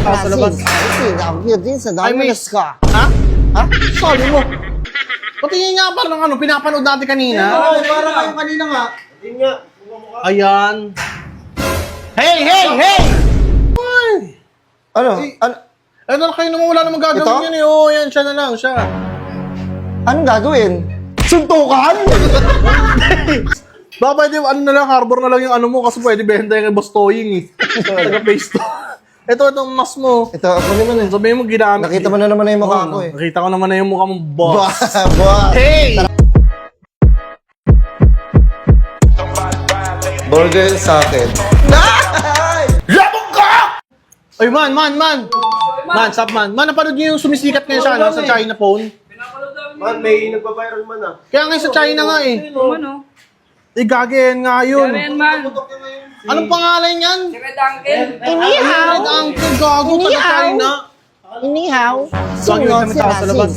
tao sa labas. Ay, miss ka. Ha? Ha? Sabi mo. Patingin nga parang ano, pinapanood natin kanina. Oo, parang kayo kanina nga. Yun nga. Ayan. Hey! Ay! Ano? Ano na kayo naman, wala namang gagawin Ito? yan eh. Oo, yan, siya na lang, siya. Anong gagawin? Suntukan? Baka pwede, ano na lang, harbor na lang yung ano mo kasi pwede benta yung Boss Toying eh. Taga-face to. Itong mas mo. Ito, ako naman eh. Sabihin mo, ginamit. Nakita mo na naman na yung mukha ko eh. Nakita ko naman na yung mukha mong boss. Boss. Hey! Burger sa akin. Labog ka! Ay, man. Man, stop man. Man, napanood niyo yung sumisikat ngayon sa, ano, sa China phone? Man, may nagpa-viral man ah. Kaya ngayon sa China nga eh. Ano? Gagayan nga yun. Karen man. Anong pangalan yan? Si Red Uncle. Red Uncle, gago, taga-China. Inihaw. Gagawin kami tao sa labas.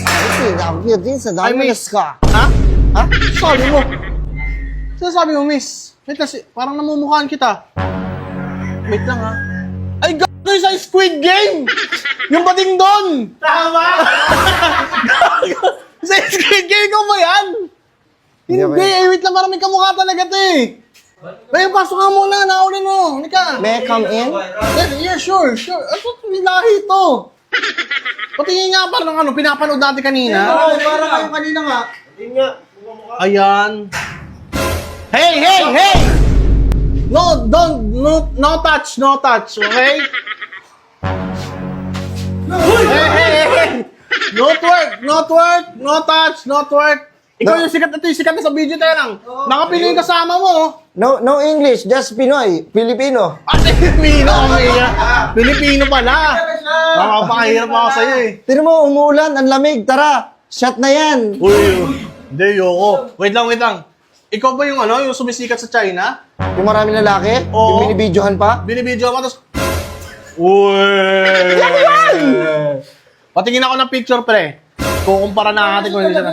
Ay, miss ka. Ha? Ha? Sabi mo. Sinasabi mo, miss. Wait kasi, parang namumukhaan kita. Wait lang ha. Ay, gago yung sa Squid Game! Yung bading doon! Tama! Sa Squid Game, ikaw ba yan? Hindi, wait lang, parang may kamukha talaga ito eh. Ay, pasok ka muna, naulin mo. Hindi ka. May I come in? Yeah, sure. Ano nilahi ito? Patingin nga parang ano, pinapanood natin kanina. Oo, parang kayo kanina nga. Yun nga. Ayan. Hey! No touch, okay? Hey! No touch. Ikaw yung sikat, ito yung sikat na sa video tayo lang. Nakapili yung kasama mo. No English, just Pinoy. Filipino. Pilipino pala. Nakapakahirap ako sa'yo eh. Tira mo, umuulan, ang lamig. Tara, shot na yan. Uy, hindi, yoko. Wait lang. Ikaw ba yung ano, yung sumisikat sa China? Yung maraming lalaki? Oo. Yung binibidyohan pa? Binibidyo ako, tapos... Uy! Patingin ako ng picture, pre. Kukumpara na natin kung hindi siya na...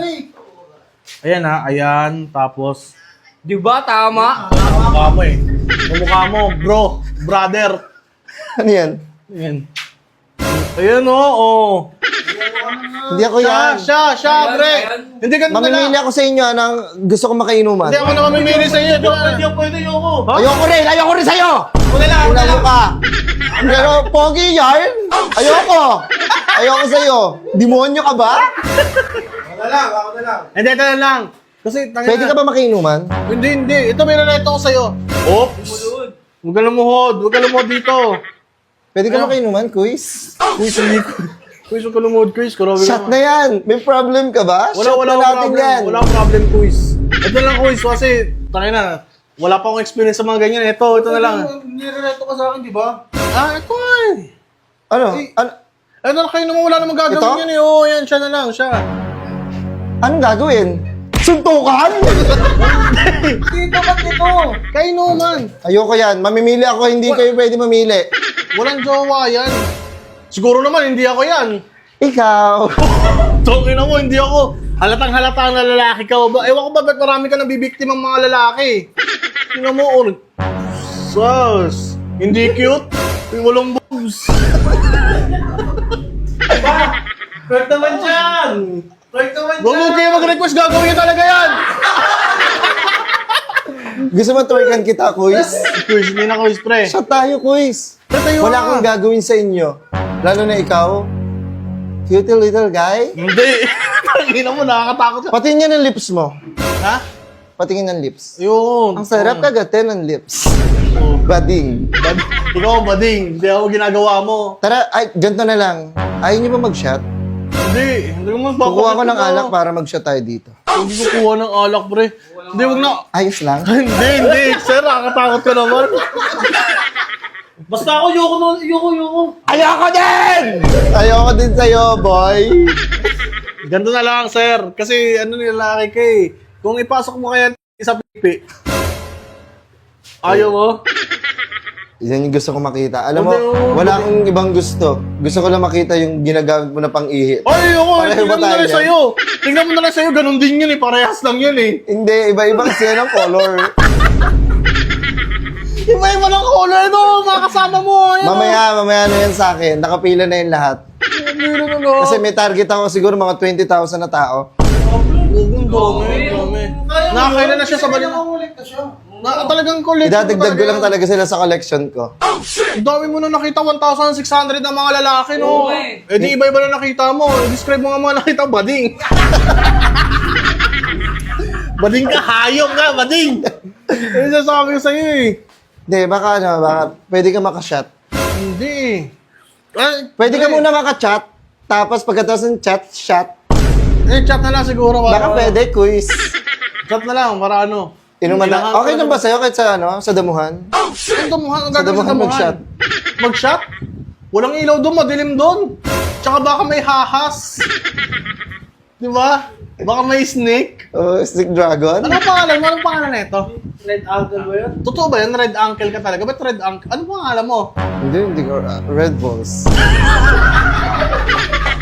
Ayan ha, ayan, tapos... Di ba? Tama. Ang mukha mo eh. Ang mukha mo, brother. Ano yan? Ayan oh. Hindi ako yan. Siya, pre. Hindi ka Mamimili ako sa inyo ng gusto ko makainuman. Hindi ako na mamimili sa iyo. Pwede yoko. Ayoko rin sa'yo! Unalo ka! Pero pogi yan! Ayoko sa'yo! Demonyo ka ba? Ako na lang. Hindi, ito na lang. Kasi, Pwede ka ba makainuman? Hindi. Ito, may nareto ko sa'yo. Oops. Huwag ka lumuhod dito. Pwede ka makainuman, quiz? Quiz, huwag ka lumuhod, quiz. Shot na yan! May problem ka ba? Wala Shot na natin problem. yan! Wala problem, quiz. Ito lang, quiz. Kasi, tangina, wala pa akong experience sa mga ganyan. Ito na lang. Nirereto ka sa akin, di ba? Ito eh. Ano? Ano kayo naman, wala namang gagawin Ito? yan eh. Oo, yan, siya na lang, siya. Anong gagawin? Suntukan? Dito, ba't ito? Kayo naman. Ayoko yan. Mamimili ako, hindi kayo pwede mamili. Walang jowa yan. Siguro naman, hindi ako yan. Ikaw. Tongin mo, hindi ako. Halatang-halata na lalaki ka. Ewan ko ba ba't marami ka nabibiktimang mga lalaki? Tingnan mo, sus. Hindi cute. May walong boobs. Correct naman dyan. Huwag mo kayo mag-request, gagawin talaga yan. Gusto mo twerkan kita, quiz? Quiz, hindi na quiz, pre. Shot tayo, quiz. Tayo Wala na. akong gagawin sa inyo. Lalo na ikaw. Cute little guy. Hindi. Tangina mo, nakakatakot ka. Patingin niya ng lips mo. Ha? Patingin ng lips. Yun. Ang sarap kagatin ng lips. Bading. Ikaw ang bading. Hindi ako ginagawa mo. Tara, ganito na lang. Ayaw niyo ba mag-shot? Hindi mo Kukuha ko ng alak para mag-shot tayo dito. Hindi ko kuha ng alak, pre. Hindi, wag na. Ayos lang. Hindi. Sir, nakakatakot ka naman. Basta ako, yoko. Ayoko din! Ayoko din sa'yo, boy. Ganto na lang, sir. Kasi ano nilalaki ka eh. Kung ipasok mo kaya sa pipi. Ayaw mo? Yan yung gusto ko makita. Alam mo, Hindi, wala akong ibang gusto. Gusto ko lang makita yung ginagamit mo na pang-ihi. Ay, ako. Pareho Tingnan ba mo na tayo lang yan? sa'yo. Tingnan mo na lang sa'yo. Ganun din yun eh. Parehas lang yun eh. Hindi, iba-iba kasi yan ang color. Iba-iba ng color. Ano, mga kasama mo. Ayan, Mamaya na yan sa akin. Nakapila na yung lahat. Kasi may target ako siguro mga 20,000 na tao. Ang dami. Nakakailan na siya sa balina. Talagang collect. Idadagdag ko lang talaga sila sa collection ko. Ang dami mo na nakita, 1,600 na mga lalaki, no? Oo, eh. Eh di iba-iba na nakita mo. I-describe mo nga mga nakita, bading. Bading ka, hayop ka, bading. Yung sasabi ko sa'yo eh. Hindi, baka pwede ka makashot. Hindi. Ay, Pwede ka muna makachat, tapos pagkatapos ng chat, shot. Eh, chat na lang siguro. Baka pwede, quiz. Chat na lang, para ano. Inuman na. Okay lang ba sa'yo kahit sa damuhan? Ang damuhan, ang Sa gagawin damuhan mag-shot. Mag-shot? Walang ilaw doon, madilim doon. Tsaka baka may hahas. Di ba? Baka may snake. Oh, Stick Dragon? Anong pangalan mo? Anong pangalan nito? Red Uncle ba yun? Totoo ba yan? Red Uncle ka talaga? Ba't Red Uncle? Anong pangalan mo? Hindi ko. Red Balls.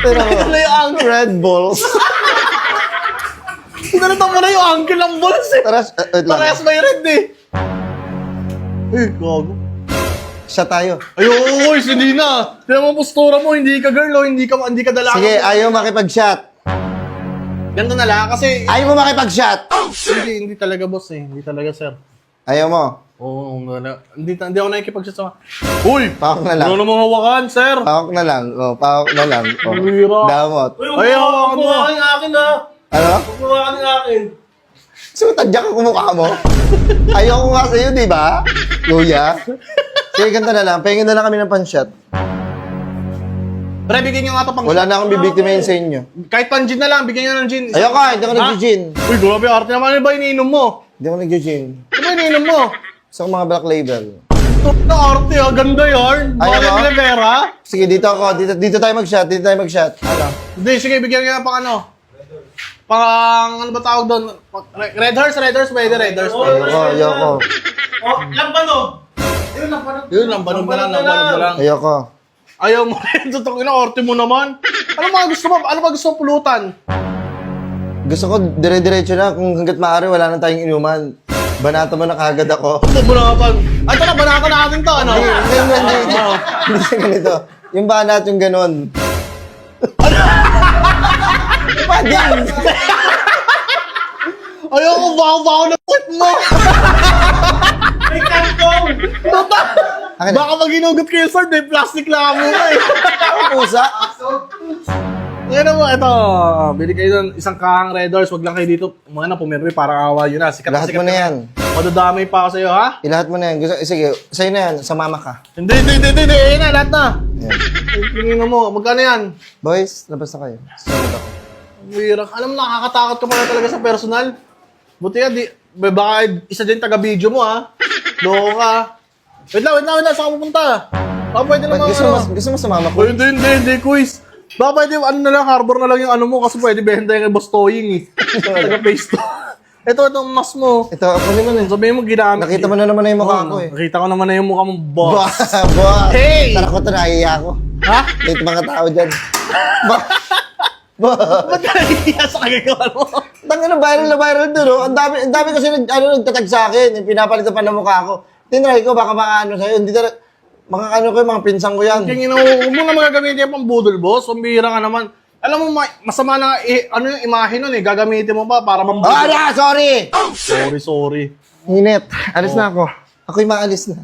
Pero, Ano yung uncle? Red Balls. Ganito mo na yung uncle ng balls eh. Tara, wait lang. Parehas may red eh. Eh, gago. Shot tayo. Ayun, hindi na. Tignan mo postura mo, hindi ka girl o hindi ka dalaga. Sige, ayaw makipag-shot. Ganito na lang kasi Ayaw mo makipag-shot. hindi talaga boss eh. Hindi talaga sir. Ayaw mo. Oo, hindi ako nakikipag-shot sa... Uy! Pawak na lang. Ano namang hawakan, sir? Pawak na lang. Oh, pawak na lang. Oh. Bira. Damot. Ay, hawakan mo. Kumuha ng akin ha. Ano? Kumuha ng akin. So, tadyak ka kumukha mo. Ayaw ko nga sa'yo, di ba? Kuya. Sige, ganito na lang. Pahingin na lang kami ng pan-shot. Pre, bigyan nyo nga ito pang... Wala na akong bibiktimahin sa inyo. Kahit pang gin na lang, bigyan nyo ng gin. Ayaw ka, hindi ako Ha? nag-gin. Uy, grabe, arte naman. Ano ba iniinom mo? Hindi ako nag-gin. Ano ba iniinom mo? Sa mga black label. Ito na arte ha, ganda yarn. Ayaw Bakit mo? Rivera? Sige, dito ako. Dito tayo mag-shot. Dito tayo mag-shot. Ano? Hindi, sige, bigyan nyo nga pang ano. Pang, ano ba tawag doon? Red Horse, pwede, Red Horse. Ayoko. Oh, lampano. Yun, lampano. Yun, lambanog na lang. Ayoko. Ayaw mo rin, totoo na, orte mo naman. Ano ba gusto mo? Ano ba gusto mo pulutan? Gusto ko dire-diretso na. Kung hanggat maaari, wala na tayong inuman. Banata mo na kagad ako. Ito, bunatan. Ay, ito na, banatan natin to, ano? Hindi siya ganito. Yung banat, yung ganon. Pading! Ayoko, baho na put mo. May kantong. Akin na. Baka pag ginugot kayo, sir, may plastic lang mo eh. Pusa. Ngayon mo, ito. Bili kayo ng isang kahang Red Horse. Wag lang kayo dito. Mga na, pumirmi, parang awa yun na. Sikat Lahat mo na yan. Madadamay pa ako sa'yo, ha? Ilahat mo na yan. Sige, sa'yo na yan. Sa mama ka. Hindi. Ayun na, lahat na. Yan. Tingin mo, magkano yan? Boys, labas na kayo. Sunod ako. Wirang. Alam mo, nakakatakot ka pala talaga sa personal. Buti nga, baka isa din taga-video mo, ha? Loko ka. Wait lang. Saan ka pupunta? Baka pwede naman, Gusto mo sa mama ko? Oh, hindi, quiz. Baka pwede, ano na lang, harbor na lang yung ano mo kasi pwede benta yung kay Boss Toying, eh. Taga-face to. Itong mas mo. Ito, kunin mo na. Sabihin mo, ginamit. Nakita mo na naman na yung mukha ko eh. Nakita ko naman na yung mukha mong boss. Boss! Hey! Tara ko ito, nahihiya ako. Ha? Late mga tao dyan. Boss! Ba't nahihiya sa kagagawa mo? Tangin na viral doon, oh. Ang dami kasi nagtatag sa akin. Yung pinapalitan pa ng mukha ko. Tinry ko, baka makaano sa'yo. Hindi talaga, mga mga pinsang ko yan. Kaya huwag mo na magagamitin yung pang budol, boss. Pambira ka naman. Alam mo, masama na ano yung imahe nun eh. Gagamitin mo pa para mambudol. Ah, sorry! Sorry. Init. Alis na ako. Ako'y maalis na.